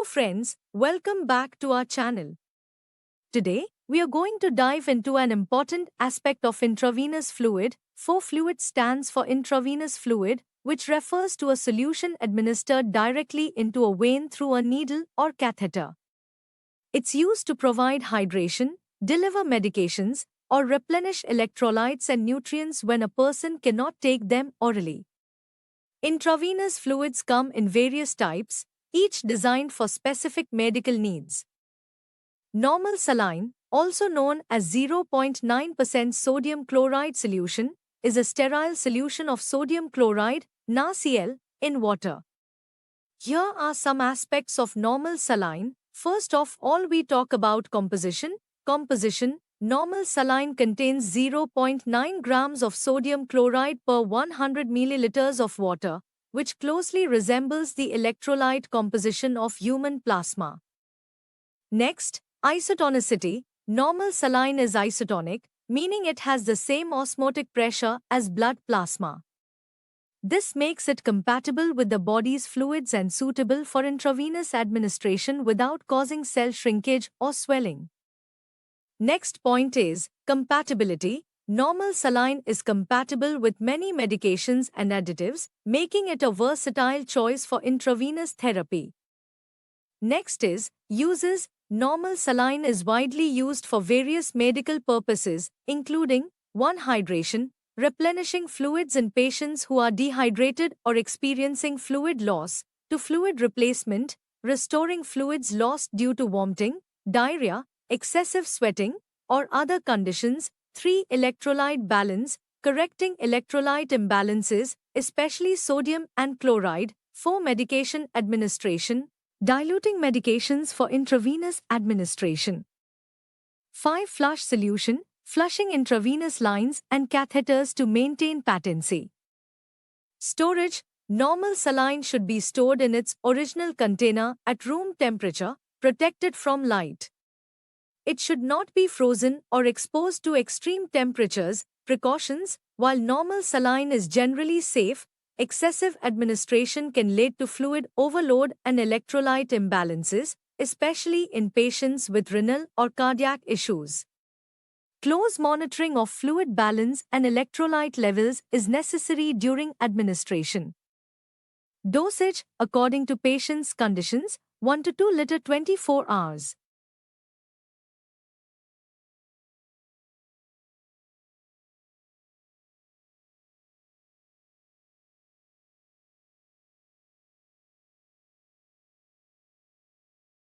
Hello friends, welcome back to our channel. Today, we are going to dive into an important aspect of intravenous fluid. Fluid stands for intravenous fluid, which refers to a solution administered directly into a vein through a needle or catheter. It's used to provide hydration, deliver medications, or replenish electrolytes and nutrients when a person cannot take them orally. Intravenous fluids come in various types, each designed for specific medical needs. Normal saline, also known as 0.9% sodium chloride solution, is a sterile solution of sodium chloride, NaCl, in water. Here are some aspects of normal saline. First of all, we talk about composition. Normal saline contains 0.9 grams of sodium chloride per 100 milliliters of water, which closely resembles the electrolyte composition of human plasma. Next, isotonicity. Normal saline is isotonic, meaning it has the same osmotic pressure as blood plasma. This makes it compatible with the body's fluids and suitable for intravenous administration without causing cell shrinkage or swelling. Next point is compatibility. Normal saline is compatible with many medications and additives, making it a versatile choice for intravenous therapy. Next is uses. Normal saline is widely used for various medical purposes, including 1. Hydration, replenishing fluids in patients who are dehydrated or experiencing fluid loss, 2. Fluid replacement, restoring fluids lost due to vomiting, diarrhea, excessive sweating, or other conditions. 3. Electrolyte balance, correcting electrolyte imbalances, especially sodium and chloride. 4. Medication administration, diluting medications for intravenous administration. 5. Flush solution, flushing intravenous lines and catheters to maintain patency. Storage. Normal saline should be stored in its original container at room temperature, protected from light. It should not be frozen or exposed to extreme temperatures. Precautions. While normal saline is generally safe, excessive administration can lead to fluid overload and electrolyte imbalances, especially in patients with renal or cardiac issues. Close monitoring of fluid balance and electrolyte levels is necessary during administration. Dosage, according to patient's conditions, 1 to 2 liter 24 hours.